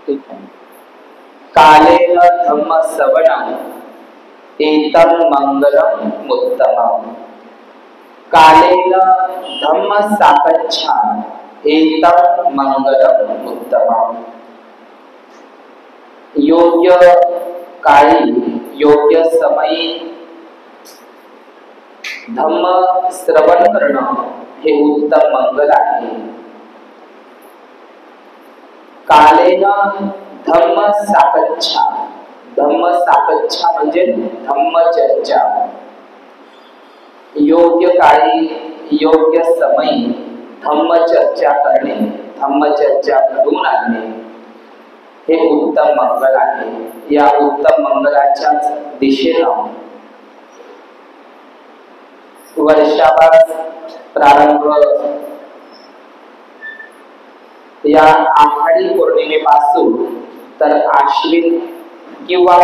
ठीक आहे. कालेन धम्म श्रवणं एतं मंगलम उत्तमम्. कालेन धम्म साकच्छाम एतं मंगलम उत्तमम्. योग्य काळी योग्य समयी धम्म श्रवण करणं हे उत्तम मंगल आहे. कालेन धम्म साकच्छा. धम्म साकच्छा म्हणजे धम्म चर्चा. योग्य काळी योग्य समयी धम्म चर्चा करणे, धम्म चर्चा घडवून आणणे हे उत्तम मंगल आहे. या उत्तम मंगलाच्या दिशेनं वर्षाभर प्रारंभ या आषाढी पौर्णिमेपासून तर आश्विन किंवा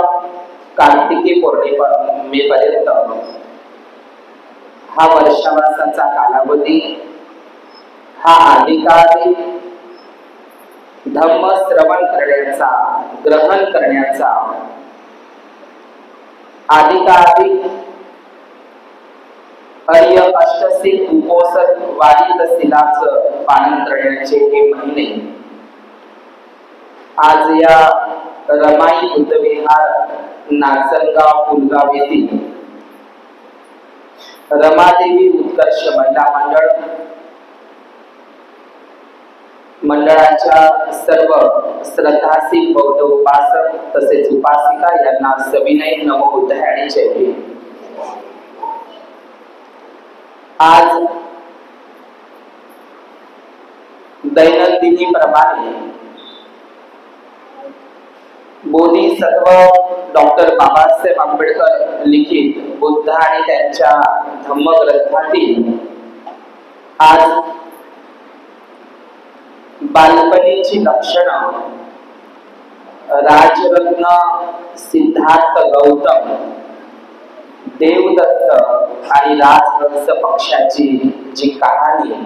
कार्तिकी पौर्णिमेपर्यंत हा वर्षावासाचा कालावधी, हा अधिकाधिक धम्म श्रवण करण्याचा, ग्रहण करण्याचा, अधिकाधिक हरिय अष्टसिद्ध उपोषण वारित शिलाचं पालन करण्याचे हे महिने आज या रमाई बुद्धविहार नाचनगाव पुलगाव येथील रमादेवी उत्कर्ष महिला मंडळाच्या सर्व श्रद्धाशील बौद्ध उपासक तसेच उपासिका यांना सविनय नमोबुद्धाय आणि जय भीम. आज दैनंदिनी प्रमाणे बोधिसत्व डॉक्टर बाबासाहेब आंबेडकर लिखित बुद्ध आणि त्यांच्या धम्मग्रंथातील आज बालपणीची लक्षणं राजरत्न सिद्धार्थ गौतम, देवदत्त आणि राजहंस पक्षाची जी कहाणी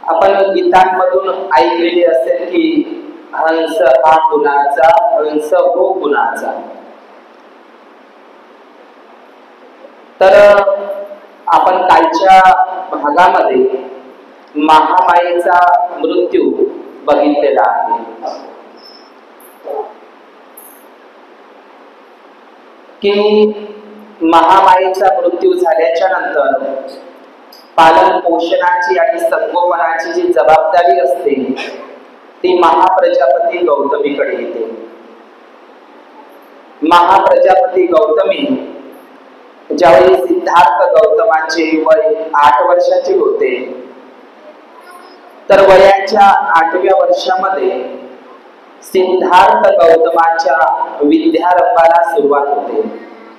आपण गीतांमधून ऐकलेली असेल की हंस हा कुणाचा, हंस हो कुणाचा. तर आपण कालच्या भागामध्ये महामायेचा मृत्यू बघितलेला आहे की महामायेचा मृत्यू झाल्याच्या नंतर पालन पोषणाची आणि संगोपनाची जी जबाबदारी असते ती महाप्रजापती गौतमीकडे येते. महाप्रजापती गौतमी ज्यावेळी सिद्धार्थ गौतमाचे वय 8 वर्षाचे होते तर वयाच्या 8व्या वर्षामध्ये सिद्धार्थ गौतमाच्या विद्यारंभाला सुरुवात होते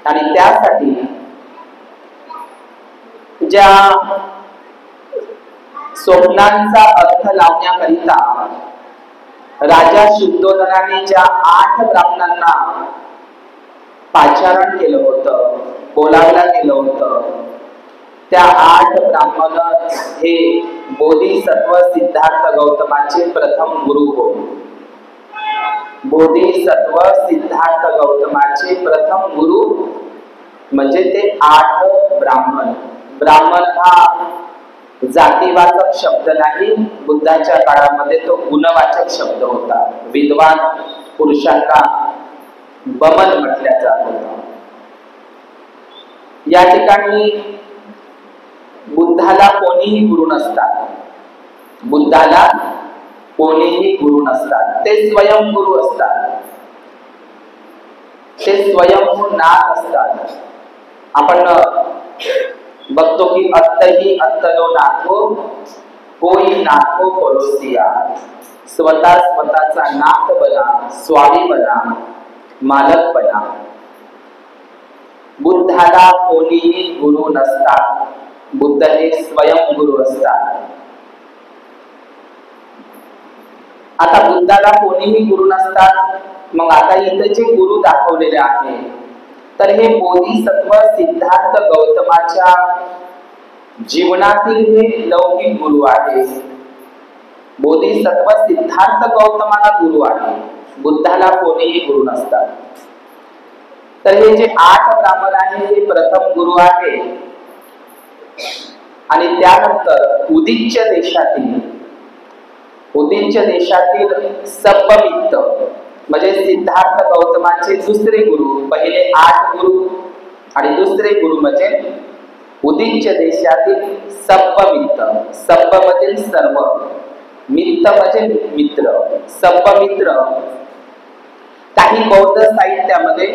आणि त्यासाठी ज्या स्वप्नांचा अर्थ लावण्याकरिता राजा शुद्धोधनाने ज्या 8 ब्राह्मणांना पाचारण केलं होतं, बोलावलं गेलं होतं, त्या 8 ब्राह्मण हे बोधिसत्व सिद्धार्थ गौतमाचे प्रथम गुरु होते. बोधिसत्व सिद्धार्थ गौतमाचे प्रथम गुरु म्हणजे ते 8 ब्राह्मण. ब्राह्मण हा जातीवाचक शब्द नाही, बुद्धाच्या काळामध्ये तो गुणवाचक शब्द होता. विद्वान पुरुषांना बमन म्हटल्या जात होता. या ठिकाणी बुद्धाला कोणीही गुरु नसतात. बुद्धाला कोणीही गुरु नसतात. ते स्वयंगुरु असतात. ते स्वयंभू नाथ असतात. आपण बघतो की अत्तही अत्तनो नाथो कोई नाथो परोसिया. स्वतःचा नाथ बना, स्वामी बना, मालक बना. बुद्धाला कोणीही गुरु नसतात. बुद्ध हे स्वयंगुरु असतात. आता बुद्धाला कोणीही गुरु नसतात. मग आता इथे जे गुरु दाखवलेले आहे तर हे बोधिसत्व सिद्धार्थ गौतमाच्या जीवनातील हे लौकिक गुरु आहे. बोधिसत्व सिद्धार्थ गौतमाला गुरु आहे, बुद्धाला कोणीही गुरु नसतात. तर हे जे 8 ब्राह्मण आहे हे प्रथम गुरु आहे. आणि त्यानंतर उदीच्य देशातील सप्पमित्त म्हणजे सिद्धार्थ गौतमाचे दुसरे गुरु. पहिले 8 गुरु आणि दुसरे गुरु म्हणजे उदीच्य देशातील सप्पमित्त. सप्पमधील सर्व, मित्त म्हणजे मित्र, सप्पमित्र. काही बौद्ध साहित्यामध्ये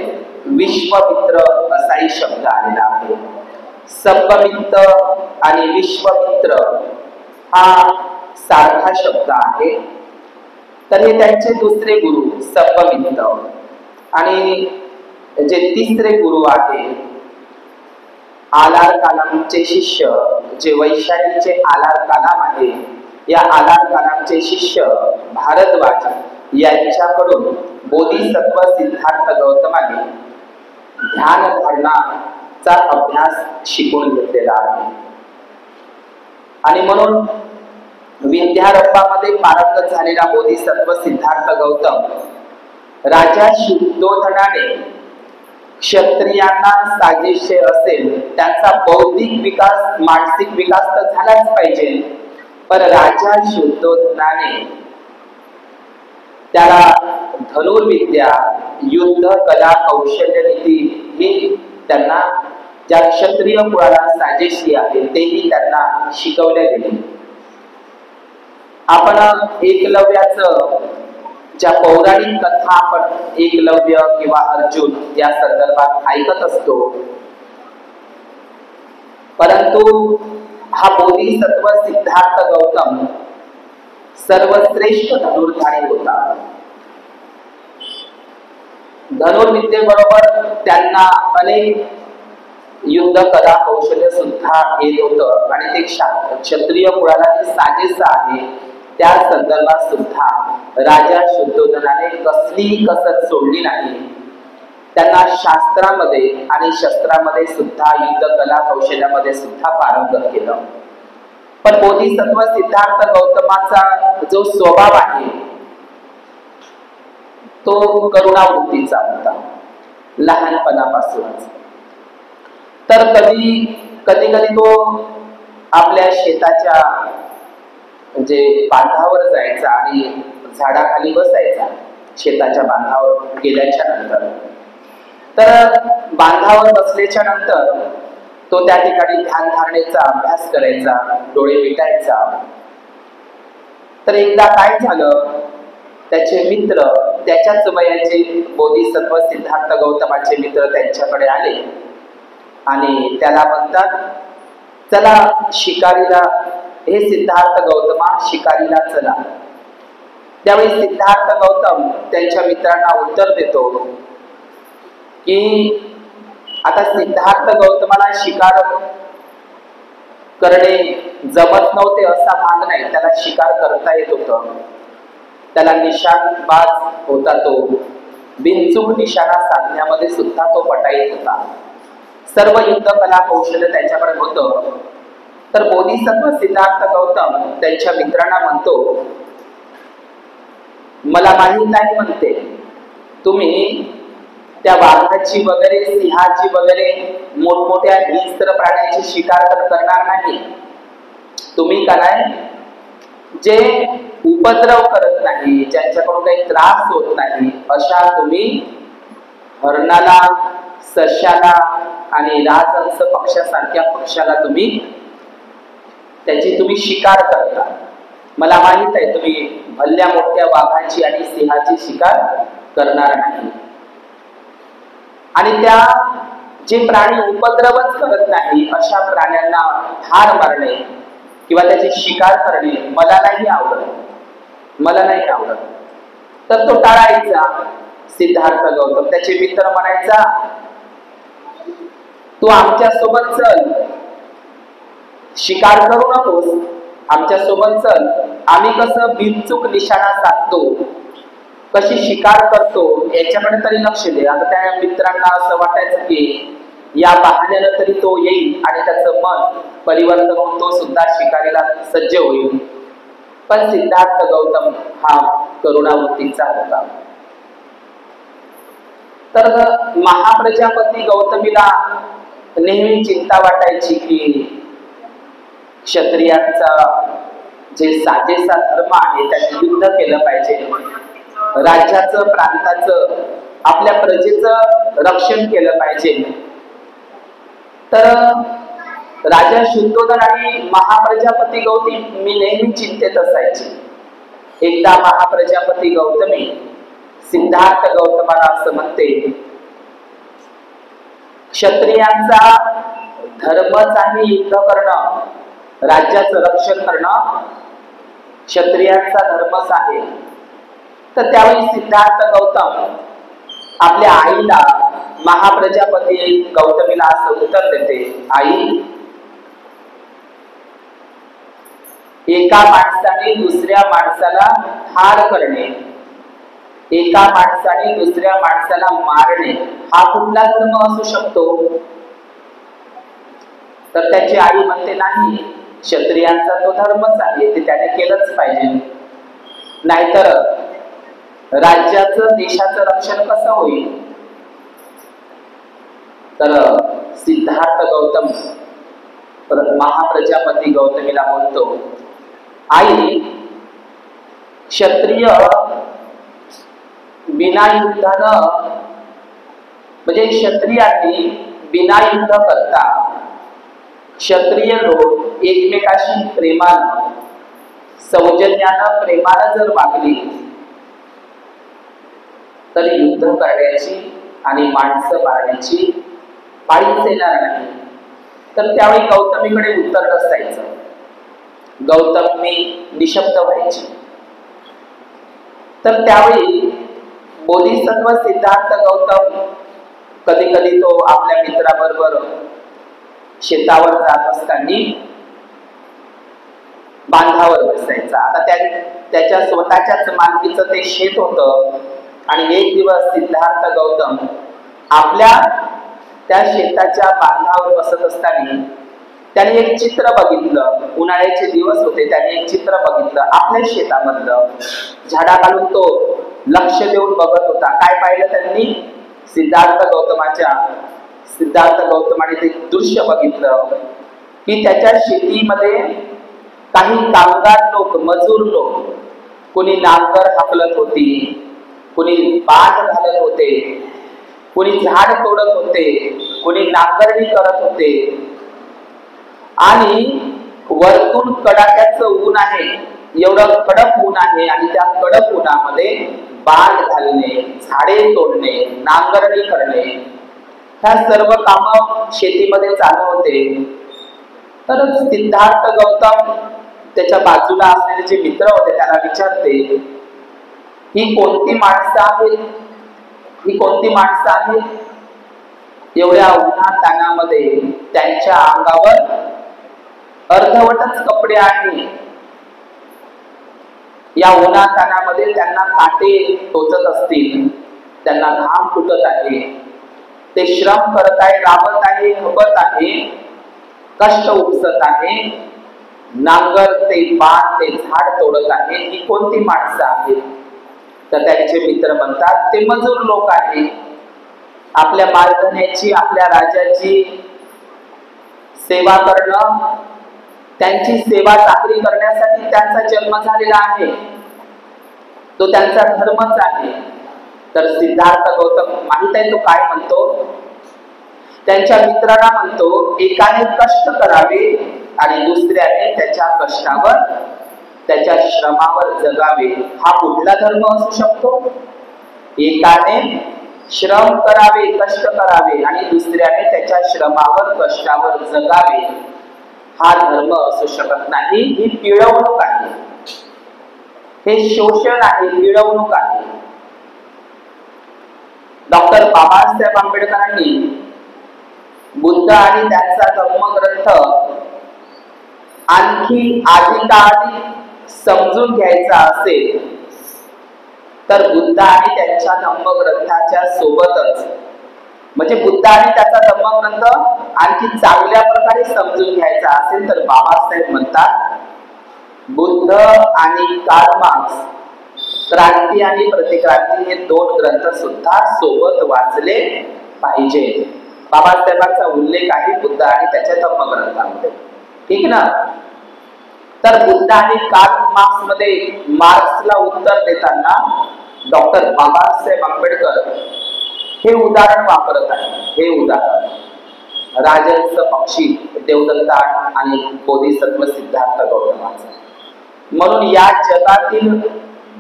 विश्वमित्र असाही शब्द आलेला आहे. सप्पमित्र आणि विश्वमित्र हा सारखा शब्द आहे. तर हे त्यांचे दुसरे गुरु सप्पमित्र. आणि जे तिसरे गुरु आहे आलार कालामचे शिष्य, जे वैशालीचे आलार कालाम आहे, या आलार कालामचे शिष्य भारद्वाज यांच्याकडून बोधिसत्व सिद्धार्थ गौतमाने ध्यान धारणाचा अभ्यास शिकून घेतलेला आहे. आणि म्हणून विद्यारंभामध्ये पारंगत झालेला बोधिसत्व सिद्धार्थ गौतम राजा शुद्धोधनाने क्षत्रियांना साजेसे असेल, त्यांचा बौद्धिक विकास, मानसिक विकास तर झालाच पाहिजे, पण राजा शुद्धोधनाने त्याला धनुर्विद्या, युद्ध कला, कौशल्य नीती हे त्यांना ज्या क्षत्रिय कुळाला साजेशी आहे तेही त्यांना शिकवले गेले. आपण एकलव्याचं ज्या पौराणिक कथा आपण एकलव्य किंवा अर्जुन या संदर्भात ऐकत असतो, परंतु हा बोधिसत्व सिद्धार्थ गौतम सर्वश्रेष्ठ धनुर्धारी होता. धनुर्विद्येबरोबर त्यांना अनेक युद्ध कला कौशल्य सुद्धा येत होतं आणि ते क्षत्रिय कुळाला जे साजेसं आहे त्या संदर्भात सुद्धा राजा शुद्धोधनाने कसलीही कसर सोडली नाही. त्यांना शास्त्रामध्ये आणि शस्त्रामध्ये सुद्धा, युद्ध कला कौशल्यामध्ये सुद्धा पारंगत केलं. पण बोधिसत्व सिद्धार्थ गौतमाचा जो स्वभाव आहे तो करुणावृत्तीचा होता लहानपणापासूनच. तर कधी कधी तो आपल्या शेताच्या म्हणजे बांधावर जायचा आणि झाडाखाली बसायचा. शेताच्या बांधावर गेल्याच्या नंतर, तर बांधावर बसल्याच्या नंतर तो त्या ठिकाणी ध्यान धारणेचा अभ्यास करायचा, डोळे मिटायचा. तर एकदा काय झालं, त्याचे मित्र, त्याच्याच वयाचे बोधिसत्व सिद्धार्थ गौतमाचे मित्र त्यांच्याकडे आले आणि त्याला म्हणतात, चला शिकारीला, हे सिद्धार्थ गौतमा शिकारीला चला. त्यावेळी सिद्धार्थ गौतम त्यांच्या मित्रांना उत्तर देतो की आता सिद्धार्थ गौतमाला शिकार करणे जमत नव्हते असा भाग नाही, त्याला शिकार करता येत होतं. त्याला निशाणबाज होता, तो बिनचूक निशाणा साधण्यामध्ये सुद्धा तो पटाईत होता. सर्व युद्ध कला कौशल्य त्याच्याकडे होतं. तर बोधिसत्व सिद्धार्थ गौतम त्यांच्या मित्रांना म्हणतो, मला माहित आहे म्हणते तुम्ही त्या वाघाची वगैरे, सिंहाची वगैरे, मोठमोठ्या हिंस्र प्राण्यांची शिकार करणार नाही. तुम्ही काय जे उपद्रव करत नाही, ज्यांच्याकडून काही त्रास होत नाही, अशा तुम्ही हरणाला, सश्याला आणि राजहंस पक्षासारख्या पक्षाला तुम्ही त्याची तुम्ही शिकार करता. मला माहित आहे तुम्ही भल्या मोठ्या वाघाची आणि सिंहाची शिकार करणार नाही. आणि त्या जे प्राणी उपद्रवच करत नाही अशा प्राण्यांना ठार मारणे किंवा त्याची शिकार करणे मला नाही आवडत. तर तो टाळायचा सिद्धार्थ गौतम. त्याचे मित्र म्हणायचा, तू आमच्या सोबत चल, शिकार करू नकोस, आमच्या सोबत चल. आम्ही कसं बिनचूक निशाणा साधतो, कशी शिकार करतो याच्याकडे तरी लक्ष दे. आता त्या मित्रांना असं वाटायचं की या बहाण्यानं तरी तो येईल आणि त्याचं मन परिवर्तन होऊन तो सुद्धा शिकारीला सज्ज होईल. पण सिद्धार्थ गौतम हा करुणावृत्तीचा होता. तर महाप्रजापती गौतमीला नेहमी चिंता वाटायची की क्षत्रियांचा जे साजेसा धर्म आहे त्याने युद्ध केलं पाहिजे, राज्याचं प्रांताचं आपल्या प्रजेचं रक्षण केलं पाहिजे. तर राजा शुद्धोधन आणि महाप्रजापती गौतमी नेहमी चिंतेत असायची. एकदा महाप्रजापती गौतमी सिद्धार्थ गौतमाला असं म्हणते, क्षत्रियांचा धर्मच आहे युद्ध करणं, राज्याचं रक्षण करणं क्षत्रियांचा धर्मच आहे. तर त्यावेळी सिद्धार्थ गौतम आपल्या आईला महाप्रजापती गौतमीला असं उत्तर देते, आई, एका माणसाने दुसऱ्या माणसाला ठार करणे, एका माणसाने दुसऱ्या माणसाला मारणे हा कुठला धर्म असू शकतो? तर त्याची आई म्हणते, नाही, क्षत्रियांचा तो धर्मच आहे, ते त्याने केलंच पाहिजे, नाहीतर राज्याचं देशाचं रक्षण कसं होईल? तर सिद्धार्थ गौतम महाप्रजापती गौतमीला बोलतो, आई, क्षत्रिय बिना युद्धानं म्हणजे क्षत्रियांनी बिना युद्ध करता क्षत्रिय लोक एकमेकाशी प्रेमानं सौजन्यानं प्रेमानं जर वागली तर युद्ध करण्याची आणि माणसं मारण्याची पाळीच येणार नाही. तर त्यावेळी गौतमीकडे उत्तर नसायचं, गौतमी निशब्द व्हायची. तर त्यावेळी बोधिसत्व सिद्धार्थ गौतम कधी कधी तो आपल्या मित्राबरोबर शेतावर जात असताना बांधावर बसायचा. आता त्याच्या स्वतःच्याच मालकीचं ते शेत होतं आणि एक दिवस सिद्धार्थ गौतम आपल्या त्या शेताच्या बांधावर बसत असताना त्याने एक चित्र बघितलं. उन्हाळ्याचे दिवस होते, त्याने एक चित्र बघितलं आपल्या शेतामधलं. झाडाखालून तो लक्ष देऊन बघत होता. काय पाहिलं त्यांनी? सिद्धार्थ गौतमाने ते दृश्य बघितलं की त्याच्या शेतीमध्ये काही कामगार लोक, मजूर लोक, कोणी नांगर हाकलत होती, कोणी बांध घालत होते, कोणी झाड तोडत होते, कोणी नांगरणी करत होते. आणि वरतून कडाक्याचं ऊन आहे, एवढं कडक ऊन आहे आणि त्या कडक उन्हामध्ये बांध घालणे, झाडे तोडणे, नांगरणी करणे, ह्या सर्व कामं शेतीमध्ये चालू होते. तर सिद्धार्थ गौतम त्याच्या बाजूला असलेले जे मित्र होते त्याला विचारते, ही कोणती माणसं आहेत? ही कोणती माणसं आहेत? एवढ्या उन्हा तानामध्ये त्यांच्या अंगावर अर्धवटच कपडे आहेत. या उन्हा तानामध्ये त्यांना काटे टोचत असतील, त्यांना घाम फुटत आहे, ते श्रम करत आहे, राबत आहे, खपत आहे, कष्ट उपसत आहे, नांगर ते बाण ते झाड तोडत आहे. ही कोणती माणसं आहेत? तर त्यांचे मित्र म्हणतात, ते मजूर लोक आहेत. आपल्या मालधन्याची, आपल्या राजाची सेवा करणं, त्यांची सेवा चाकरी करण्यासाठी त्यांचा जन्म झालेला आहे, तो त्यांचा धर्मच आहे. तर सिद्धार्थ गौतम माहित आहे तो काय म्हणतो? त्यांच्या मित्रांना म्हणतो, एकाने कष्ट करावे आणि दुसऱ्याने त्याच्या कष्टावर, त्याच्या श्रमावर जगावे. हा कुठला धर्म असू शकतो? एकाने श्रम करावे, कष्ट करावे आणि दुसऱ्याने त्याच्या श्रमावर, कष्टावर जगावे, हा धर्म असू शकत नाही. ही पिळवणूक आहे, हे शोषण आहे, पिळवणूक आहे. डॉक्टर बाबासाहेब आंबेडकरांनी बुद्ध आणि त्यांचा धम्मग्रंथ आणखी अधिकाधिक समजून घ्यायचा असेल तर बुद्ध आणि त्यांच्या धम्मग्रंथाच्या सोबतच, म्हणजे बुद्ध आणि त्याचा धम्मग्रंथ आणखी चांगल्या प्रकारे समजून घ्यायचा असेल तर बाबासाहेब म्हणतात बुद्ध आणि कार्ल मार्क्स, क्रांती आणि प्रतिक्रांती हे दोन ग्रंथ सुद्धा सोबत वाचले पाहिजे. बाबासाहेबांचा उल्लेख आहे बुद्ध आणि त्याच्या धम्मग्रंथामध्ये, ठीक ना. तर बुद्ध आणि कार्ल मार्क्स मध्ये मार्क्सला उत्तर देताना डॉक्टर बाबासाहेब आंबेडकर हे उदाहरण वापरत आहे. हे उदाहरण राजहंस पक्षी देवदत्त आणि बोधिसत्व सिद्धार्थ गौतमाचा. म्हणून या जगातील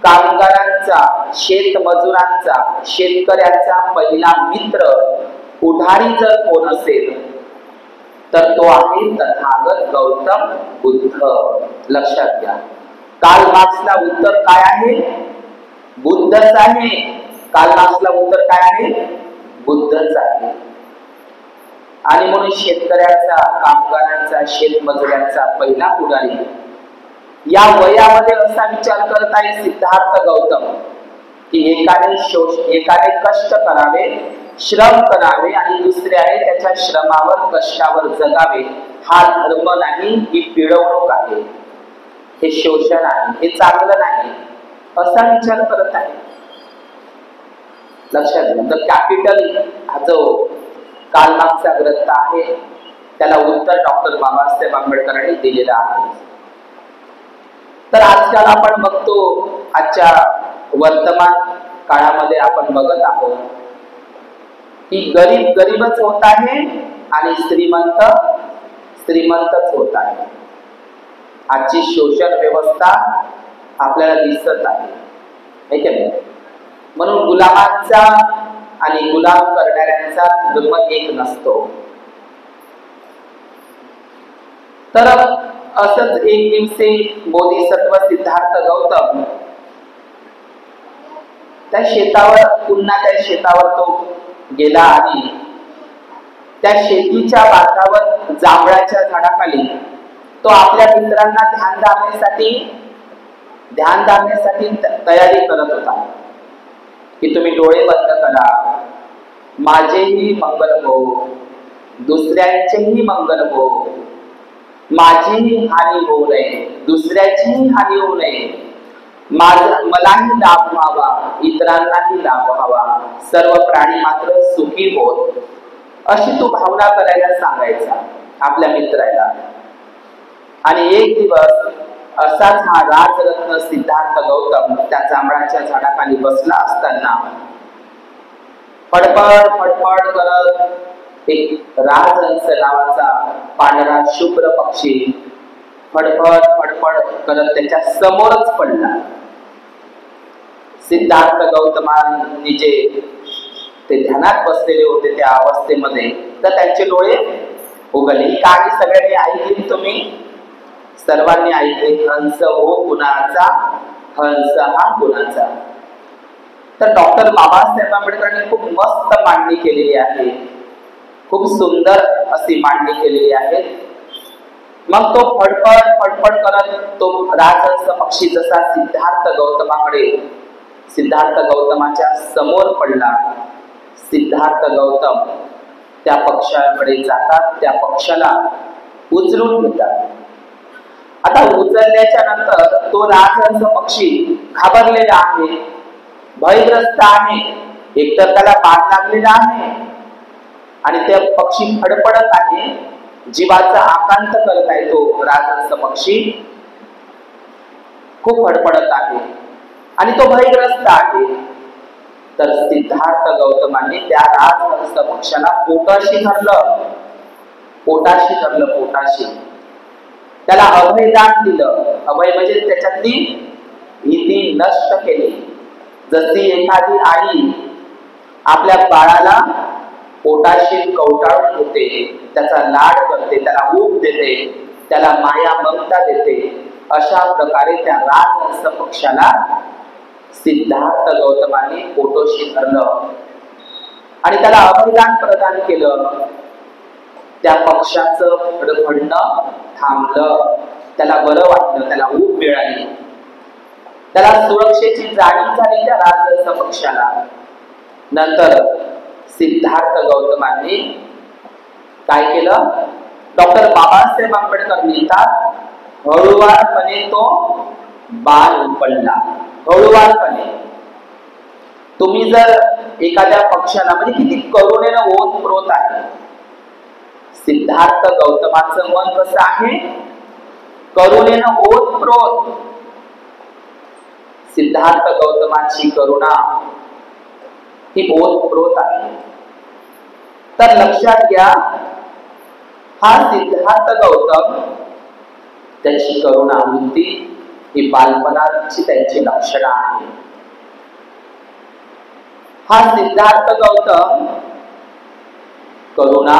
कामगारांचा, शेतमजुरांचा, शेतकऱ्यांचा पहिला मित्र पुढारी जर कोण असेल तर तो आहे तथागत गौतम बुद्ध. लक्षात घ्या. कार्ल मार्क्सला उत्तर काय आहे? बुद्धच आहे. कार्ल मार्क्सला उत्तर काय आहे? बुद्धच आहे. आणि म्हणून शेतकऱ्यांचा, कामगारांचा, शेतमजुरांचा पहिला पुढारी या वयामध्ये असा विचार करत आहे सिद्धार्थ गौतम की एकाने कष्ट करावे, श्रम करावे आणि दुसऱ्याने त्याच्या श्रमावर, कष्टावर जगावे. हा धर्म नाही, ही पिळवणूक आहे, हे शोषण आहे, हे चांगलं नाही, असा विचार करत आहे. लक्षात घ्या. द कॅपिटल हा जो कार्ल मार्क्सचा ग्रंथ आहे त्याला उत्तर डॉक्टर बाबासाहेब आंबेडकरांनी दिलेला आहे. तर आजकाल आपण बघतो, आजच्या वर्तमान काळामध्ये आपण बघत आहोत की गरीब गरीबच होत आहे आणि श्रीमंत श्रीमंतच होत आहे. आजची शोषण व्यवस्था आपल्याला दिसत आहे की नाही. म्हणून गुलामांचा आणि गुलाम करणाऱ्यांचा धर्म एक नसतो. तर असंच एक दिवशी बोधिसत्व सिद्धार्थ गौतम त्या शेतावर तो गेला आणि त्या शेतीच्या बांधावर जांभळाच्या झाडाखाली तो आपल्या मित्रांना ध्यान धारण्यासाठी तयारी करत होता की तुम्ही डोळे बंद करा, माझेही मंगल हो, दुसऱ्यांचेही मंगल हो, माझीही हानी होऊ नये, दुसऱ्याचीही हानी होऊ नये, मलाही लाभ व्हावा, इतरांनाही लाभ व्हावा, सर्व प्राणी मात्र सुखी होत, अशी तू भावना करायला सांगायचा आपल्या मित्राला. आणि एक दिवस असाच हा राजरत्न सिद्धार्थ गौतम त्या जांभळाच्या झाडाखाली बसला असताना फडफड फडफड करत एक राजहंस नावाचा पांढरा शुभ्र पक्षी फडफड फडफड करत त्याच्या समोरच पडला. सिद्धार्थ गौतमांनी जे ते ध्यानात बसलेले होते त्या अवस्थेमध्ये तर त्यांचे डोळे उघडले. ही कहाणी सगळ्यांनी ऐकली, तुम्ही सर्वांनी ऐकले. हंस हो गुणाचा, हंस हा गुणाचा. तर डॉक्टर बाबासाहेब आंबेडकरांनी खूप मस्त मांडणी केलेली आहे, खूप सुंदर अशी मांडणी केलेली आहे. मग तो फडफड फडफड करत तो राजहंस पक्षी जसा सिद्धार्थ गौतमाच्या समोर पडला. सिद्धार्थ गौतम त्या पक्षाकडे जातात, त्या पक्षाला उचलून घेतात. आता उचलल्याच्या नंतर तो राजहंस पक्षी घाबरलेला आहे, भयग्रस्त आहे. एकतर त्याला बाण लागलेला आहे आणि ते पक्षी फडफडत आहे, जीवाचा आकांत करत आहे. तो राजहंस पक्षी खूप फडफडत आहे आणि तो भयग्रस्त आहे. तर सिद्धार्थ गौतमांनी त्या राजहंस पक्षाला पोटाशी धरलं. त्याला अभयदान दिलं. अभय म्हणजे त्याच्यातली भीती नष्ट केली. जशी एखादी आई आपल्या बाळाला पोटाशी कवटाळून घेते, त्याचा लाड करते, त्याला ऊब देते, त्याला माया ममता देते, अशा प्रकारे त्या राजहंस पक्षाला सिद्धार्थ गौतमांनी पोटाशी धरलं आणि त्याला अभयदान प्रदान केलं. त्या पक्षाचं फडफडणं थांबलं, त्याला बरं वाटलं, त्याला ऊब मिळाली, त्याला सुरक्षेची जाणीव झाली त्या राजहंस पक्षाला. नंतर सिद्धार्थ गौतमांनी काय केलं? डॉक्टर बाबासाहेब आंबेडकर लिहितात हळुवारपणे तो बाण उपडला. हळुवारपणे. तुम्ही जर एखाद्या पक्षाला, म्हणजे किती करुणेनं ओतप्रोत आहे. सिद्धार्थ गौतमाचं मन कसं आहे? करुणेनं ओतप्रोत. सिद्धार्थ गौतमाची करुणा ही ओतप्रोत आहे. तर लक्षात घ्या, हा सिद्धार्थ गौतम, त्याची करुणा वृत्ती ही बालपणाची त्यांची लक्षणं आहे. हा सिद्धार्थ गौतम करुणा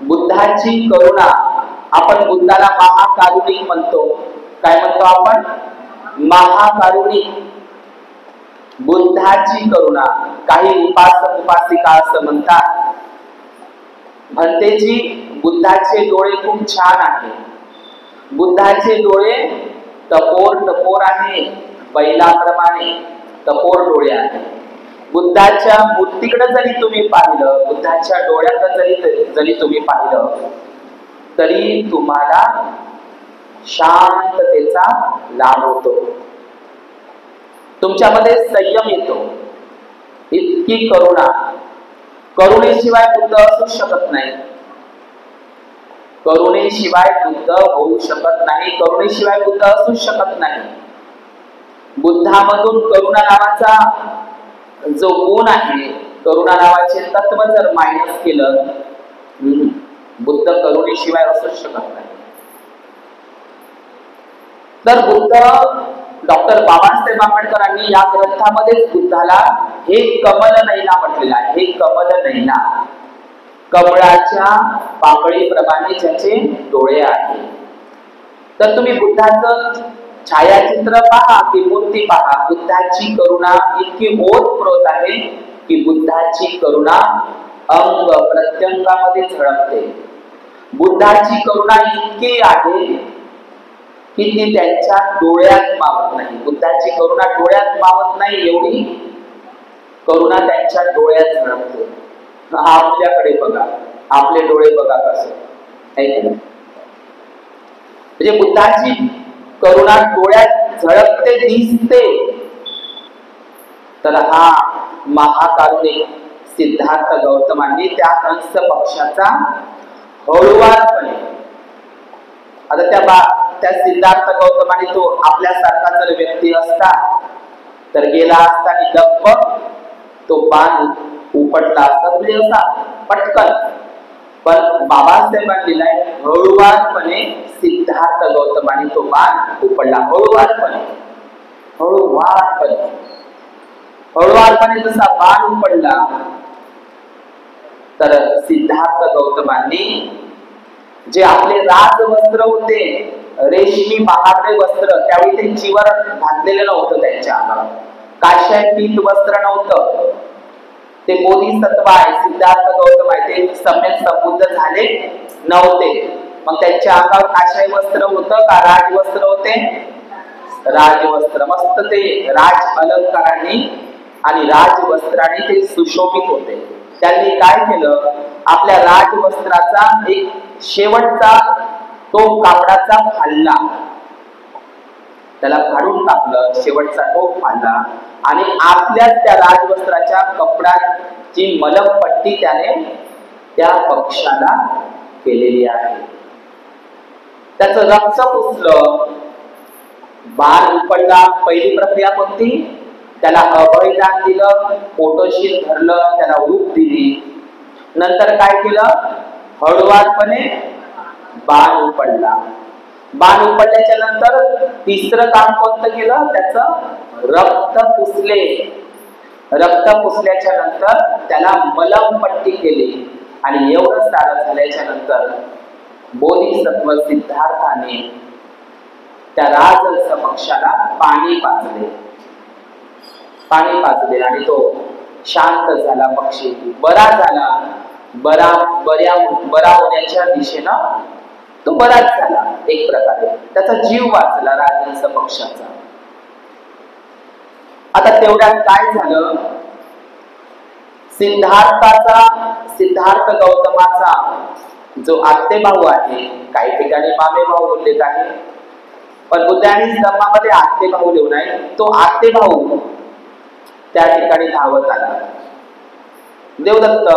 बुद्धाची करुणा. आपण बुद्धाला महाकारुणिक म्हणतो. काय म्हणतो आपण? महाकारुणिक. बुद्धाची करुणा. काही उपासक उपासिका असं म्हणतात, म्हणतेची बुद्धाचे डोळे खूप छान आहेत. बुद्धाचे डोळे टपोर आहे, बैलाप्रमाणे टपोर डोळे आहेत. बुद्धाच्या मूर्तीकडे जरी तुम्ही पाहिलं, बुद्धाच्या डोळ्याकडे जरी तुम्ही पाहिलं, तरी तुम्हाला शांततेचा लाभ होतो. तुमच्यामध्ये संयम येतो. इतकी करुणा. करुणेशिवाय बुद्ध असू शकत नाही. करुणेशिवाय बुद्ध होऊ शकत नाही. करुणेशिवाय बुद्ध असू शकत नाही. बुद्धामधून करुणा नावाचा जो गुण आहे, करुणा नावाचे तत्व जर मायनस केलं, बुद्ध करुणेशिवाय असू शकत नाही. तर बुद्ध, डॉक्टर बाबासाहेब आंबेडकरांनी या ग्रंथामध्येच बुद्धाला हे कमल नयना म्हटलेलं आहे. हे कमल नयना, कमळाच्या पाकळीप्रमाणे ज्याचे डोळे आहेत. तर तुम्ही बुद्धाचं छायाचित्र पहा की मूर्ती पहा, बुद्धाची करुणा इतकी ओतप्रोत आहे की बुद्धाची करुणा अंग प्रत्यंगामध्ये झळकते. बुद्धाची करुणा इतकी आहे की ती त्यांच्या डोळ्यात मावत नाही. बुद्धाची करुणा डोळ्यात मावत नाही, एवढी करुणा त्यांच्या डोळ्यात झळकते. आपल्याकडे बघा, आपले डोळे बघा कसं आहे. म्हणजे बुद्धाची करुणा डोळ्यात झळकते, दिसते. तर हा महाकारुणिक सिद्धार्थ गौतमांनी त्या कंस पक्षाचा हळुवारपणे, आता त्या सिद्धार्थ गौतमाने तो आपल्यासारखा जर व्यक्ती असता तर गेला असता आणि गप्प तो बाण उपटला असता, म्हणजे असा पटकन. पण बाबासाहेबांनी लिहिलाय हळुवारपणे सिद्धार्थ गौतमाने तो बाण उपडला. हळुवारपणे, हळुवारपणे जसा बाण उपडला, तर सिद्धार्थ गौतमांनी जे आपले राजवस्त्र होते, रेशमी महागडे वस्त्र, त्यावेळी ते चिवर घातलेलं नव्हतं त्यांच्या अंगावर, काश्याय पीत वस्त्र नव्हतं. ते बोधिसत्व आहे, सिद्धार्थ गौतम आहे, ते सम्यक संबुद्ध झाले नव्हते. मग त्यांच्या अंगावर काश्याय वस्त्र होतं का राजवस्त्र होते? राजवस्त्र. मस्त ते राज अलंकारांनी आणि राजवस्त्रांनी ते सुशोभित होते. त्यांनी काय केलं, आपल्या राजवस्त्राचा एक शेवटचा तो कापडाचा फाल्ला त्याला काढून टाकलं, शेवटचा टोक फाडला आणि आपल्या त्या राजवस्त्राच्या कपड्याची मलमपट्टी त्याने त्या पक्षाला केलेली आहे. त्याचं रक्त पुसलं, बाण उपडला. पहिली प्रक्रिया कोणती? त्याला अभयदान दिलं, पोटोशील धरलं, त्याला रूप दिली. नंतर काय केलं? हळुवारपणे बाण उपडला. बाण उपडल्याच्या नंतर तिसरं काम कोणतं केलं? त्याचं रक्त पुसले. रक्त पुसल्याच्या नंतर त्याला मलमपट्टी केली आणि एवढं सारं झाल्याच्या नंतर बोधिसत्व सिद्धार्थाने त्या राजहंस पक्षाला पाणी पाजले आणि तो शांत झाला. पक्षी बरा झाला. बरा होण्याच्या दिशेनं तो बराच झाला. एक प्रकारे त्याचा जीव वाचला राजहंस पक्षाचा. आता तेवढ्यात काय झालं, सिद्धार्थ गौतमाचा जो आत्ते भाऊ आहे, काही ठिकाणी मामे भाऊ उल्लेख आहे, पण बुद्धांनी धम्मामध्ये आत्ते भाऊ लिहून आहे. तो आत्ते भाऊ त्या ठिकाणी धावत आला. देवदत्त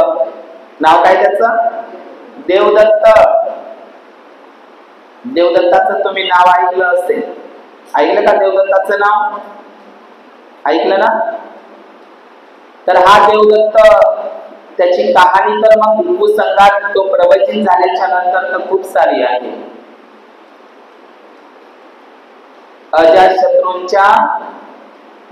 नाव काय त्याचं? देवदत्त. देवदत्ताचं तुम्ही नाव ऐकलं असेल. ऐकलं का देवदत्ताचं नाव? ऐकलं ना? तर हा देवदत्त, त्याची कहाणी तर मग भिक्खू संघात तो प्रवचन झाल्याच्या नंतर तर खूप सारी आहे. अजातशत्रूंच्या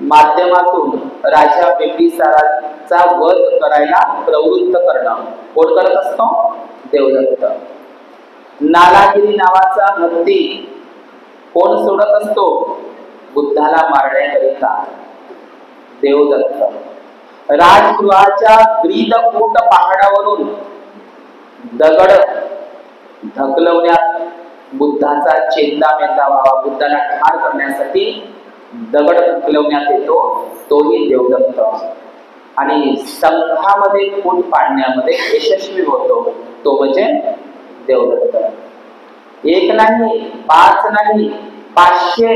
माध्यमातून राजा बिंबिसाराचा वध करायला प्रवृत्त करणं कोण करत असतो? देवदत्त. नालागिरी नावाचा हत्ती कोण सोडत असतो? बुद्धाला मारण्याकरिता देवदत्त. राजगृहाच्या ग्रीदकूट पहाडावरून दगड ढकलवण्यात बुद्धाचा चेंदामेंदा व्हावा, बुद्धाला ठार करण्यासाठी दगड ढकलवण्यात येतो, तोही देवदत्त. आणि संघामध्ये फूट पाडण्यामध्ये यशस्वी होतो, तो म्हणजे देवदत्त. एक नाही, 5 नाही, 500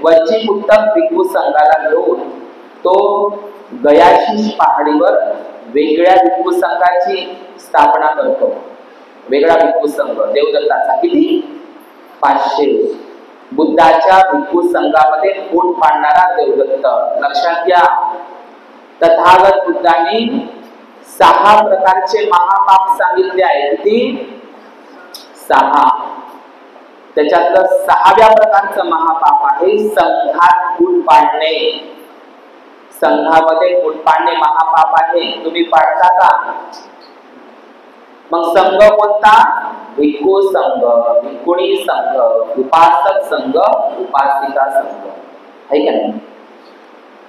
वचीपुस्तक भिक्खू संघाला मिळून तो गयाशीष पहाडीवर वेगळ्या भिक्खू संघाची स्थापना करतो. वेगळा भिक्खू संघ देवदत्ताचा. किती? 500. बुद्धाच्या भिक्खू संघामध्ये फूट पाडणारा देवदत्त. लक्षात घ्या, तथागत बुद्धांनी 6 प्रकारचे महापाप सांगितले आहे. किती? 6. त्याच्यातलं 6व्या प्रकारचं महापाप आहे संघात फूट पाडणे. संघामध्ये फूट पाडणे महापाप आहे. तुम्ही पाडता का? मग संघ कोणता? भिक्खू संघ, भिक्खुणी संघ, उपासक संघ, उपासिका संघ, आहे का नाही?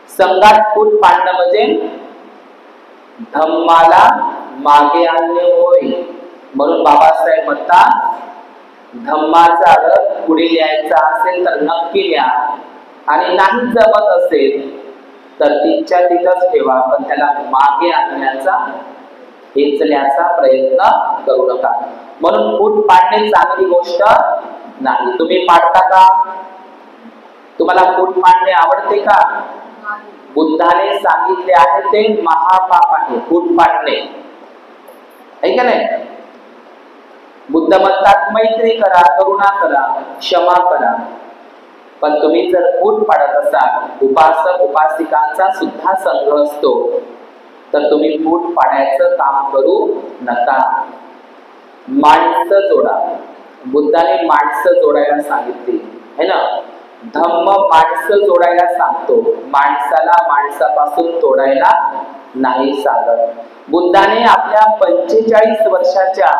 संघात फूट पाडणं म्हणजे धम्माला मागे आणणे होय. म्हणून बाबासाहेब म्हणतात, धम्माचा अर्थ पुढे लिहायचा असेल तर नक्की लिहा, आणि नाही जमत असेल तर तिच्या तिथंच ठेवा, पण त्याला मागे आणण्याचा, हेचण्याचा प्रयत्न करू नका. म्हणून फूट पाडणे चांगली गोष्ट नाही. तुम्ही पाडता का? तुम्हाला फूट पाडणे आवडते का? बुद्धाने सांगितले आहे ते महापाप आहे फूट पाडणे, आहे का नाही? बुद्ध म्हणतात मैत्री करा, करुणा करा, क्षमा करा. पण तुम्ही जर फूट पाडत असाल, उपासक उपासिकांचा सुद्धा संघ असतो, तर तुम्ही फूट पाडायचं काम करू नका. माणसं जोडा. बुद्धाने माणसं जोडायला सांगितली है ना. धम्म माणसं जोडायला सांगतो, माणसाला माणसापासून तोडायला नाही सांगत. बुद्धाने आपल्या 45 वर्षाच्या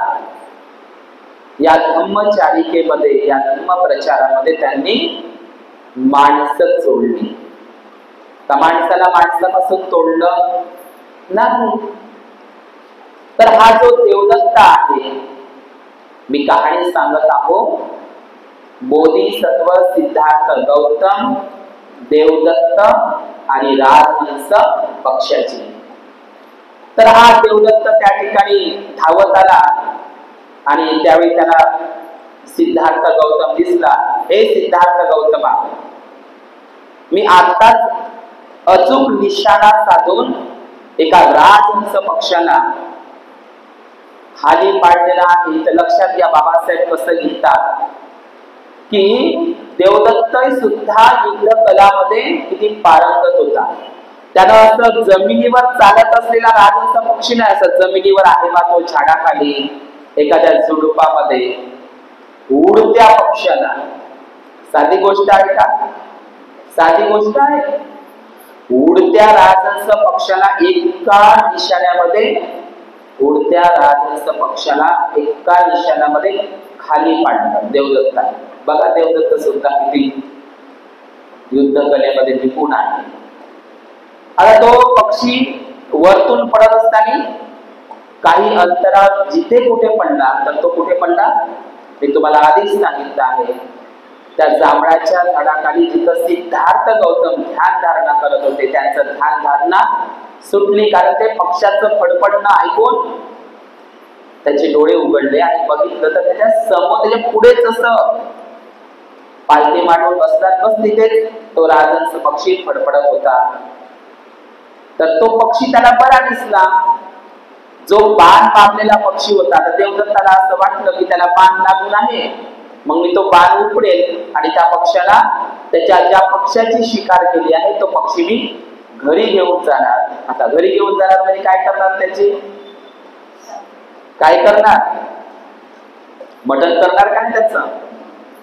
या धम्मचारिकेमध्ये, या धम्म प्रचारामध्ये त्यांनी माणसं जोडली. तर माणसाला माणसापासून तोडलं नाही. तर हा जो देवदत्त आहे, मी कहाणी सांगत आहो, बोधिसत्व सिद्धार्थ गौतम, देवदत्त आणि राजहंस पक्षाची. तर हा देवदत्त त्या ठिकाणी धावत आला आणि त्यावेळी त्याला सिद्धार्थ गौतम दिसला. हे सिद्धार्थ गौतमा, मी आताच अचूक निशाणा साधून एका राजहंस पक्षाला खाली पाडलेला आहे. तर लक्षात घ्या बाबासाहेब कसं लिहितात की देवदत्त सुद्धा युद्ध कलामध्ये किती पारंगत होता. त्यानं असं जमिनीवर चालत असलेला राजहंस पक्षी नाही, असं जमिनीवर आहे बा तो झाडाखाली एखाद्या झुडुपामध्ये, उडत्या पक्षाला. साधी गोष्ट आहे का? साधी गोष्ट आहे. उडत्या राजहंस पक्षाला एका निशाण्यामध्ये, उडत्या राजहंस पक्षाला एका निशाण्यामध्ये खाली पाडतात देवदत्त. बघा देवदत्त सुद्धा किती युद्ध कलेमध्ये निपुण आहे. आता तो पक्षी वरतून पडत असताना काही अंतरावर जिथे कुठे पडला, तर तो कुठे पडला मी तुम्हाला आधीच सांगितलं आहे, त्या जांभळाच्या झाडाखाली जिथं सिद्धार्थ गौतम ध्यान धारणा करत होते, त्यांचं ध्यान धारणा सुटली, कारण ते पक्ष्याचं फडफडणं ऐकून त्याचे डोळे उघडले आणि बघितलं तर त्याच्या समोर, त्याच्या पुढेच असं पालथी मांडून बसतात, बस तिथेच तो राजहंस पक्षी फडफडत होता. तर तो पक्षी त्याला बरा दिसला, जो बाण मारलेला पक्षी होता. तर देवदत्ताला असं वाटलं की त्याला बाण लागून आहे, मग मी तो बाण उपडेल आणि त्या पक्षाला, त्याच्या ज्या पक्षाची शिकार केली आहे तो पक्षी मी घरी घेऊन जाणार. आता घरी घेऊन जाणार म्हणजे काय करणार, त्याची काय करणार, मटण करणार का नाही, त्याचं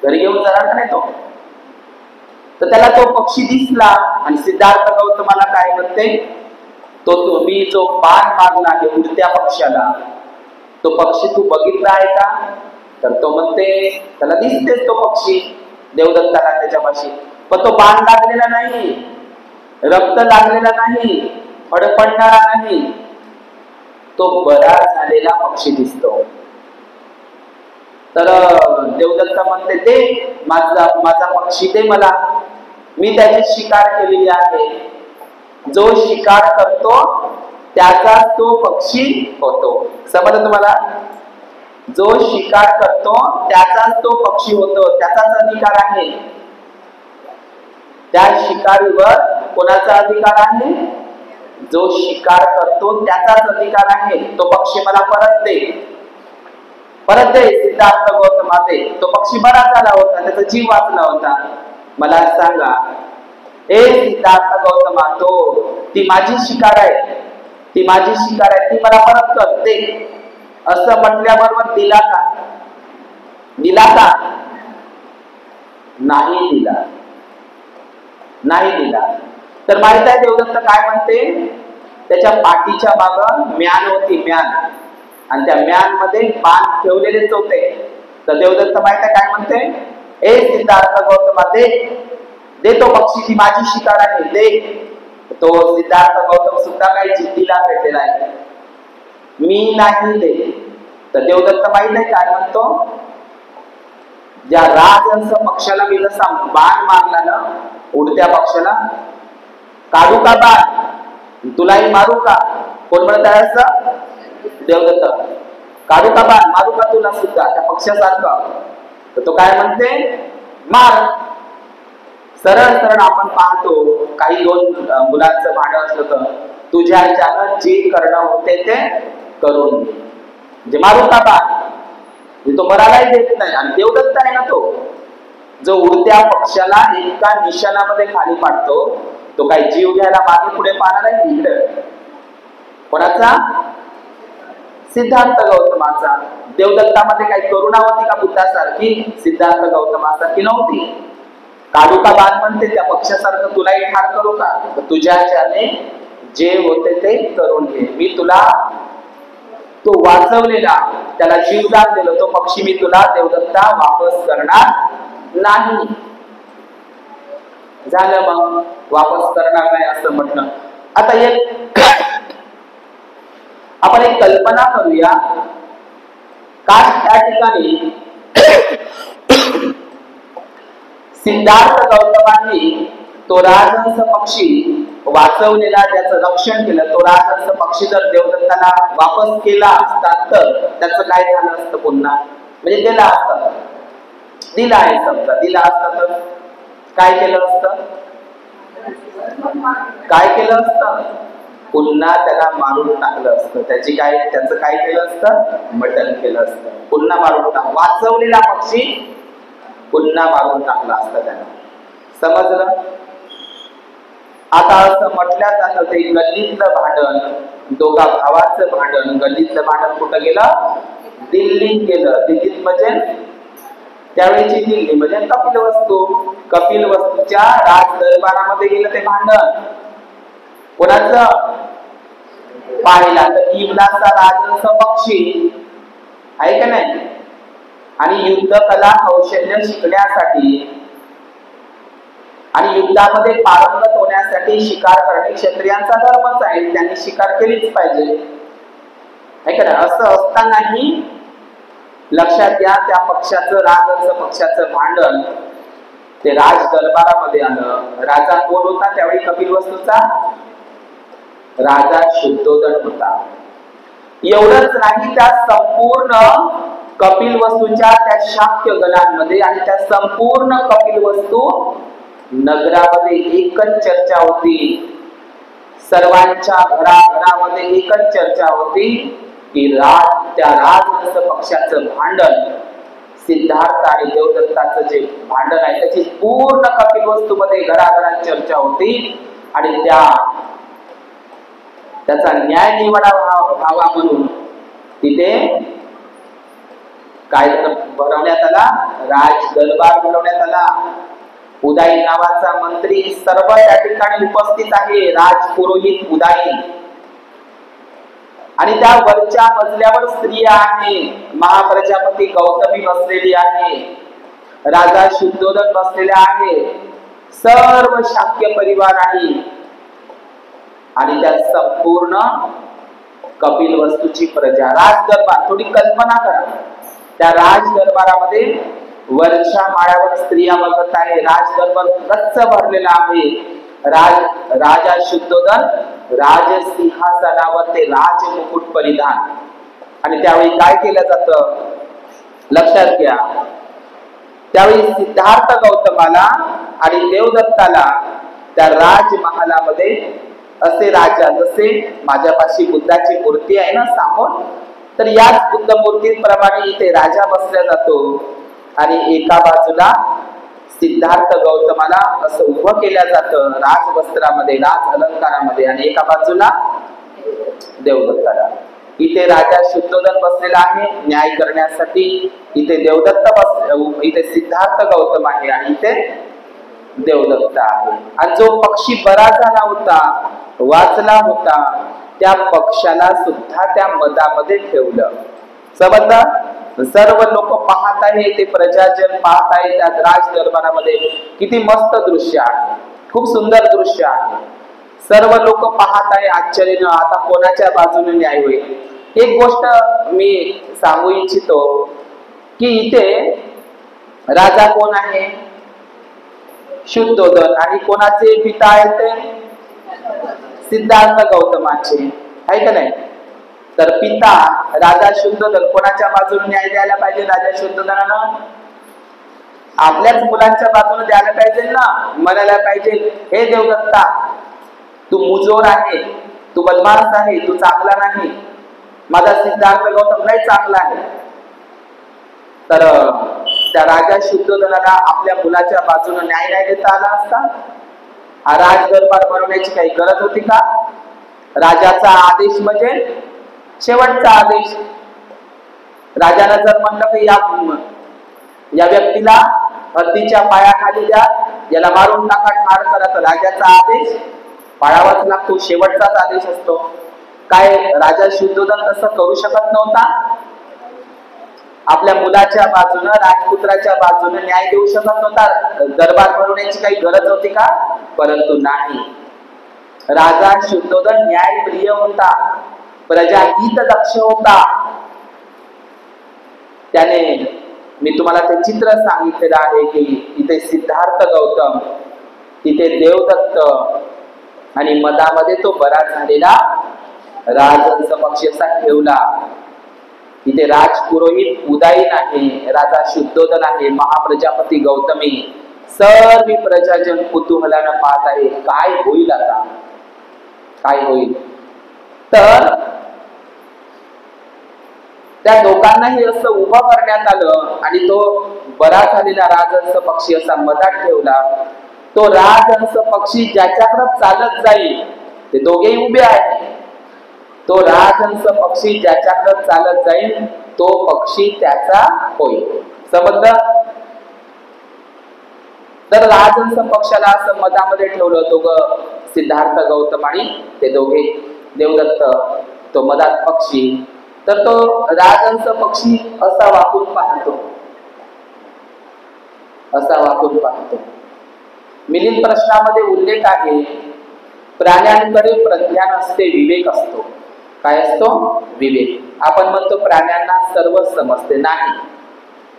घरी घेऊन जाणार का नाही तो. तर त्याला तो पक्षी दिसला आणि सिद्धार्थ गौतमाला काय म्हणते, तो तुम्ही जो बाण मारला आहे उडत्या पक्षाला, तो पक्षी तू बघितला आहे का. तर तो म्हणते त्याला दिसतेच तो पक्षी देवदत्ताला त्याच्यापाशी, पण तो बाण लागलेला नाही, रक्त लागलेला नाही, फडफडणारा नाही, तो बरा झालेला पक्षी दिसतो. तर देवदत्त म्हणते ते माझा पक्षी दे मला, मी त्याची शिकार केलेली आहे. जो शिकार करतो त्याचा तो पक्षी होतो. समजलं तुम्हाला, जो शिकार करतो त्याचाच तो पक्षी होतो, त्याचाच अधिकार आहे. त्या शिकारीवर कोणाचा अधिकार आहे, जो शिकार करतो त्याचाच अधिकार आहे. तो पक्षी मला परत दे, परत दे सिद्धार्थ गौतमा दे. तो पक्षी बरा झाला होता, त्याचा जीव वाचला होता. मला सांगा, ए सिद्धार्थ गौतमा, ती माझी शिकार आहे, ती माझी शिकार आहे, ती मला परत कर दे. असं म्हटल्याबरोबर दिला का, दिला का, नाही दिला, नाही दिला. तर माहित आहे देवदत्त काय म्हणते, त्याच्या पाठीच्या मागं म्यान होती, म्यान, आणि त्या म्यान मध्ये बाण ठेवलेलेच होते. तर देवदत्त माहित आहे काय म्हणते, ए सिद्धार्थ गौतमा दे, दे तो पक्षी, ती माझी शिकार आहे, दे. तो सिद्धार्थ गौतम सुद्धा काही जिद्दीला भेटलेला आहे, मी नाही दे. तर देवदत्त माहित आहे काय म्हणतो, ज्या राजहंस पक्षाला मी जसा बाण मारला ना उडत्या पक्षाला, काढू का बाण, तुलाही मारू का. कोण म्हणत आहे असं, देवदत्त. काढू का बाण, मारू का तुला सुद्धा त्या पक्षासारखं. तर तो काय म्हणते, मार. सरळ सरळ आपण पाहतो, काही दोन मुलांचं भांडण असलं तर तुझ्या ह्याच्यानं जे करणं होते ते करून घे, म्हणजे मारू का बाण, म्हणजे तो मरालाही देत नाही. आणि देवदत्त आहे ना तो, जो उडत्या पक्षाला एका निशाणामध्ये खाली पाडतो, तो काही जीव घ्यायला मागे पुढे पाहणार आहे इकडे. कोणाचा, सिद्धार्थ गौतमाचा. देवदत्तामध्ये काही करुणा होती का बुद्धासारखी, सिद्धार्थ गौतमासारखी नव्हती. काढू का बाण म्हणते, त्या पक्षासारखं तुलाही ठार करू का, तुझ्याच्याने जे होते ते करून घे. मी तुला तो वाचवलेला, त्याला जीवदान दिलं तो पक्षी मी तुला देवदत्ता वापस करणार नाही. झालं, मग वापस करणार नाही असं म्हटलं. आता आपण एक कल्पना करूया, का त्या ठिकाणी सिद्धार्थ गौतमांनी तो राजहंस पक्षी वाचवलेला, त्याचं रक्षण केलं, तो राजहंस पक्षी जर देवदत्ताला वापस केला असता तर त्याचं काय झालं असतं पुन्हा, म्हणजे दिला असता, दिला आहे समजा, दिला असता तर काय केलं असतं, काय केलं असतं, पुन्हा त्याला मारून टाकलं असतं. त्याचं काय केलं असतं, मटण केलं असतं, पुन्हा मारून टाक. वाचवलेला पक्षी पुन्हा मारून टाकला असता त्याला. समजलं. आता असं म्हटल्या जातं ते गल्लीतलं भांडण, दोघा भावाचं भांडण, गल्लीतलं भांडण कुठं गेलं, दिल्लीत गेलं. दिल्लीत म्हणजे त्यावेळेची दिल्ली म्हणजे कपिलवस्तू, कपिलवस्तूच्या राज दरबारामध्ये गेलं ते भांडण. कोणाचं, पाहिला तर इवलाचा राजहंस पक्षी आहे का नाही, आणि युद्ध कला कौशल्य शिकण्यासाठी आणि युद्धामध्ये पारंगत होण्यासाठी शिकार करणे क्षत्रियांचा धर्मच आहे, त्यांनी शिकार केलीच पाहिजे, आहे का नाही. असं असतानाही लक्षात घ्या, त्या पक्षाचं राजहंस पक्षाचं भांडण ते राज दरबारामध्ये आलं. राजा कोण होता त्यावेळी कपिलवस्तूचा? राजा शुद्धोदन होता. एवढंच नाही, त्या संपूर्ण कपिलवस्तूच्या त्या शाक्य गणांमध्ये आणि त्या संपूर्ण कपिलवस्तू नगरामध्ये एकच चर्चा होती. सर्वांच्या घराघरामध्ये एकच चर्चा होती की त्या राजहंस पक्षाचं भांडण, सिद्धार्थ आणि देवदत्ताचं जे भांडण आहे त्याची पूर्ण कपिलवस्तूमध्ये घराघरात चर्चा होती. आणि त्याचा न्याय निवाडा व्हावा म्हणून तिथे काय भरवण्यात आला? राज दरबार भरवण्यात आला. उदाई नावाचा मंत्री सर्व त्या ठिकाणी उपस्थित आहे. राजपुरोहित उदाई. आणि त्या वरच्या मजल्यावर स्त्रिया आहे. महाप्रजापती गौतमी बसलेली आहे. राजा शुद्धोदन बसलेला आहे. सर्व शाक्य परिवार आहे. आणि त्या संपूर्ण कपिलवस्तूची प्रजा, राज दरबार. थोडी कल्पना करा, त्या राज दरबारामध्ये वरच्या माळ्यावर स्त्रिया बघत आहे. राज दरबार गच्च भरलेला आहे. राजा शुद्धोदन राजसिंहासनावर ते राजमुकुट परिधान. आणि त्यावेळी काय केलं जातं लक्षात घ्या. त्यावेळी सिद्धार्थ गौतमाला आणि देवदत्ताला त्या राजमहालामध्ये असे राजा, जसे माझ्यापाशी बुद्धाची मूर्ती आहे ना समोर, तर याच बुद्ध मूर्तीप्रमाणे इथे राजा बसला जातो. आणि एका बाजूला सिद्धार्थ गौतमाला असं उभं केलं जातं राजवस्त्रामध्ये, राज अलंकारामध्ये. आणि एका बाजूला देवदत्ताला. इथे राजा शुद्धोदन बसलेला आहे न्याय करण्यासाठी. इथे इथे सिद्धार्थ गौतम आहे आणि इथे देवदत्त आहे. आणि जो पक्षी बरा झाला होता, वाचला होता, त्या पक्षाला सुद्धा त्या मधामध्ये ठेवलं. समजलं? सर्व लोक पाहत आहे, ते प्रजाजन पाहत आहे त्या राज दरबारामध्ये. किती मस्त दृश्य आहे, खूप सुंदर दृश्य आहे. सर्व लोक पाहत आहे आश्चर्याने. आता कोणाच्या बाजूने न्याय होईल? एक गोष्ट मी सांगू इच्छितो की इथे राजा कोण आहे? शुद्धोदन. आणि कोणाचे पिता आहेत ते? सिद्धार्थ गौतमाचे, आहे का नाही? तर पिता राजा शुद्धोदन कोणाच्या बाजूने न्याय द्यायला पाहिजे? राजा शुद्धोदनानं आपल्याच मुलांच्या बाजूने द्यायला पाहिजे ना. म्हणायला पाहिजे, हे देवदत्ता, तू मुजोर आहे, तू बदमाश आहे, तू चांगला नाही. माझा सिद्धार्थ गौतम नाही चांगला आहे. तर त्या राजा शुद्धोदनाला आपल्या मुलाच्या बाजूने न्याय नाही देता आला असता? हा राज दरबार भरवण्याची काही गरज होती का? राजाचा आदेश म्हणजे शेवटचा आदेश. राजानं जर म्हणलं की या व्यक्तीला हत्तीच्या पायाखाली द्या, याला मारून टाका, ठार करा, तर राजाचा आदेश पाळावाच लागतो. शेवटचाच आदेश असतो. काय राजा शुद्धोदन तसं करू शकत नव्हता? आपल्या मुलाच्या बाजूने, राजपुत्राच्या बाजूने न्याय देऊ शकत नव्हता? दरबार भरवण्याची काही गरज होती का? परंतु नाही. राजा शुद्धोदन न्यायप्रिय होता, प्रजाहित दक्ष होता. त्याने, मी तुम्हाला ते चित्र सांगितलेलं आहे की इथे सिद्धार्थ गौतम, तिथे देवदत्त, आणि मधामध्ये तो बरा झालेला राजहंस पक्षी असा ठेवला. इथे राजपुरोहित उदाईन आहे, राजा शुद्धोदन आहे, महाप्रजापती गौतमी. सर्व प्रजाजन कुतूहलानं पाहत आहे काय होईल आता, काय होईल. तर त्या दोघांनाही असं उभं करण्यात आलं आणि तो बरा झालेला राजहंस पक्षी असा मधात ठेवला. तो राजहंस पक्षी ज्याच्याकडे चालत जाईल, ते दोघेही उभे आहेत, तो राजहंस पक्षी ज्याच्याकडे चालत जाईल तो पक्षी त्याचा होईल. समजलं? तर राजहंस पक्षाला असं मधामध्ये ठेवलं. दोघं सिद्धार्थ गौतम आणि ते दोघे देवदत्त, तो मधात पक्षी. तर तो राजहंस पक्षी असा वाकून पाहतो, असा वाकून पाहतो. मिलिंद प्रश्नामध्ये उल्लेख आहे, प्राण्यांकडे प्रज्ञान असते, विवेक असतो. काय असतो? विवेक. आपण म्हणतो प्राण्यांना सर्व समजते. नाही,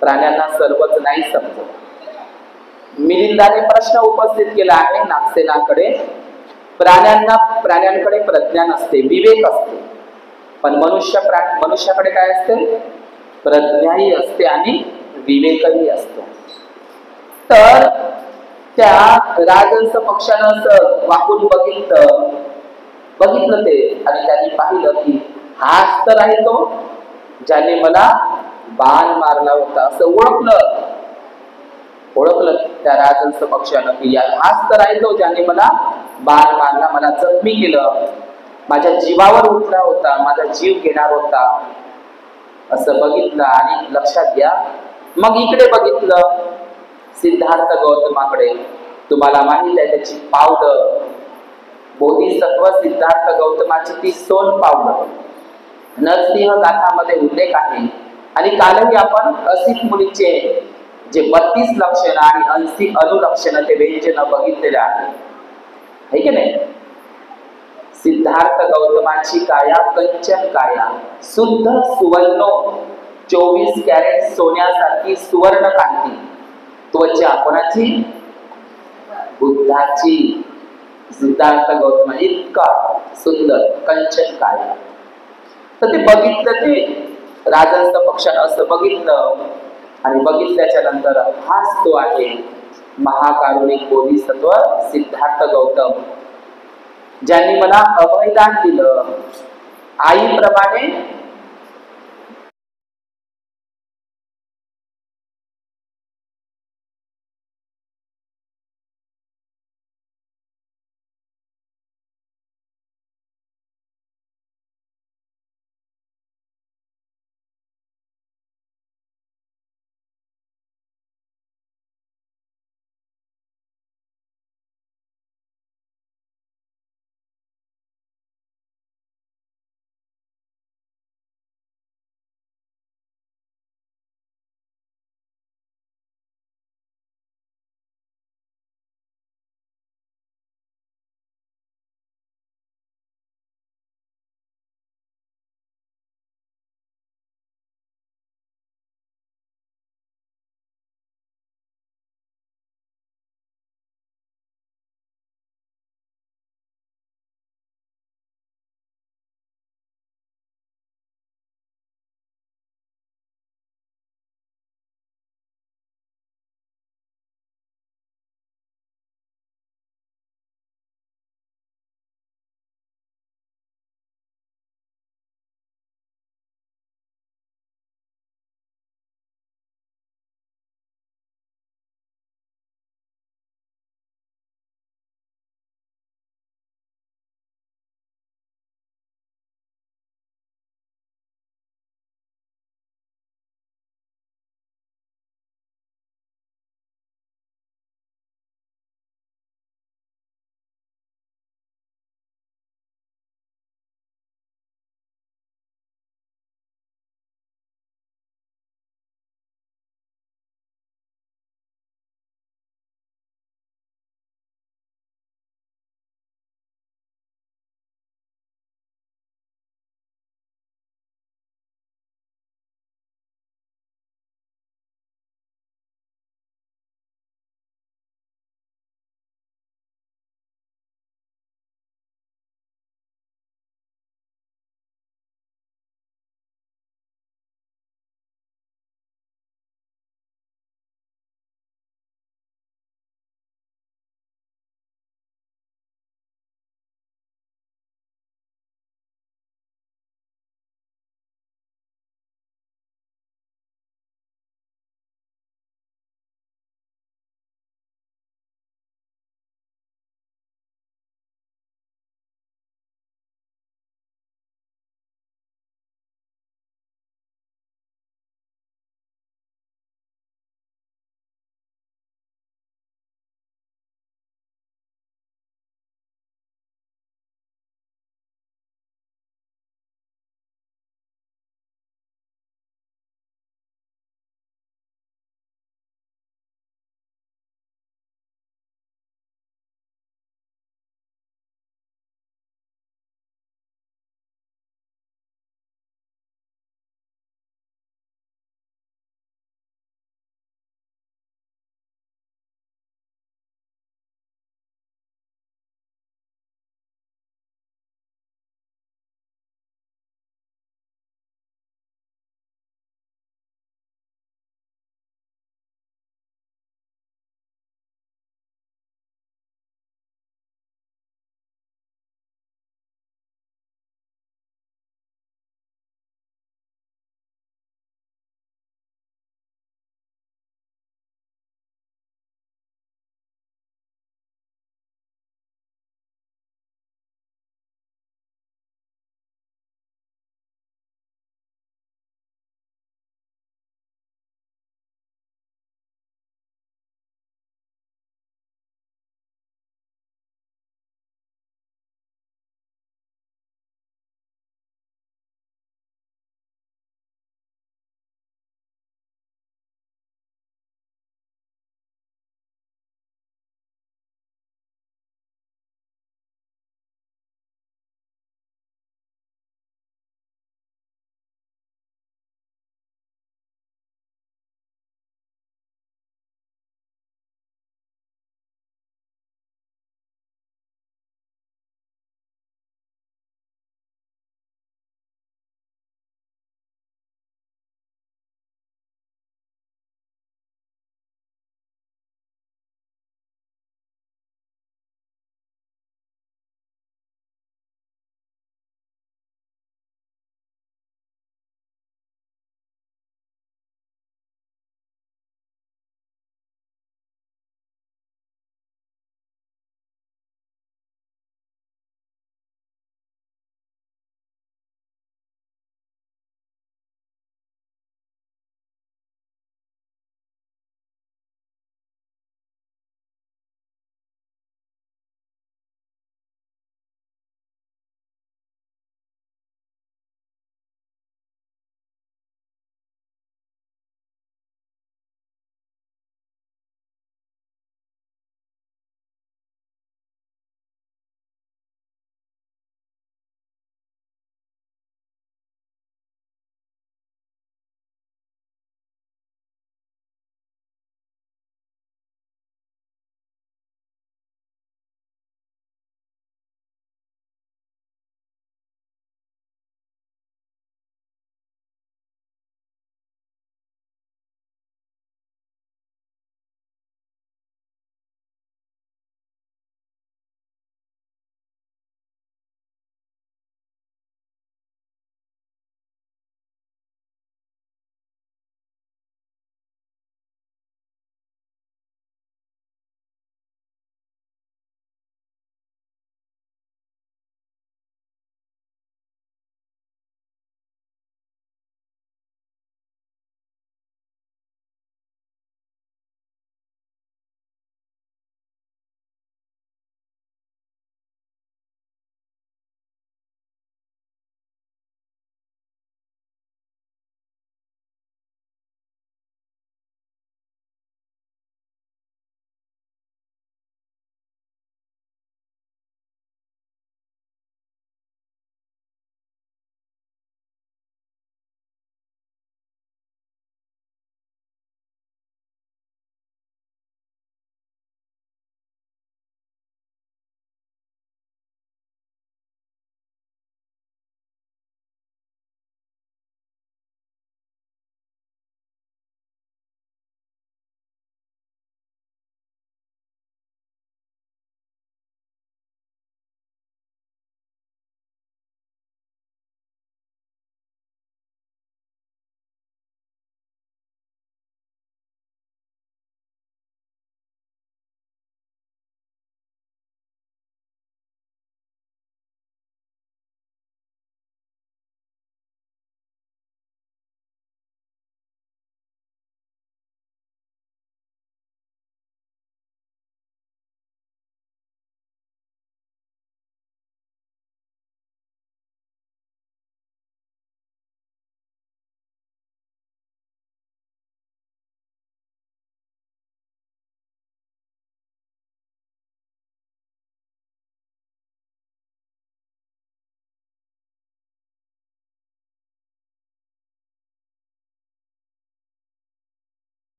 प्राण्यांना सर्वच नाही समजत. मिलिंदाने प्रश्न उपस्थित केला आहे नागसेनाकडे. प्राण्यांकडे प्रज्ञा नसते, विवेक असते, पण मनुष्याकडे काय असते? प्रज्ञाही असते आणि विवेकही असतो. तर त्या राजहंस पक्षानं असं वाकून बघितलं ते, आणि त्यांनी पाहिलं की हाच तर आहे तो ज्याने मला बाण मारला होता. असं ओळखलं त्या राजहंस पक्षानं की हाच तर आहे तो ज्याने मला बाण मारला, मला जखमी केलं, माझ्या जीवावर उठला होता, माझा जीव घेणार होता. असं बघितलं. आणि लक्षात घ्या, मग इकडे बघितलं सिद्धार्थ गौतमाकडे. तुम्हाला माहित आहे त्याची पावलं, बोधिसत्व सिद्धार्थ गौतमाची ती सोन पावलं नरसिंह गाथामध्ये उल्लेख आहे. आणि कालही आपण असित मुनीचे जे 32 लक्षण आणि 80 अनुलक्षण ते व्यंजन बघितलेले आहे की नाही. सिद्धार्थ गौतमाची काया कंचन काया, शुद्ध सुवर्ण 24 कॅरेट सोन्यासारखी सुवर्ण कांती. त्वचा कोणाची? बुद्धाची. सिद्धार्थ गौतम इतका सुंदर कंचन काया. तर ते बघितलं, ते राजहंस पक्षानं असं बघितलं, आणि बघितल्याच्या नंतर हाच तो आहे महाकारुणिक बोधिसत्व सिद्धार्थ गौतम, ज्यांनी मला अभयदान दिलं, आईप्रमाणे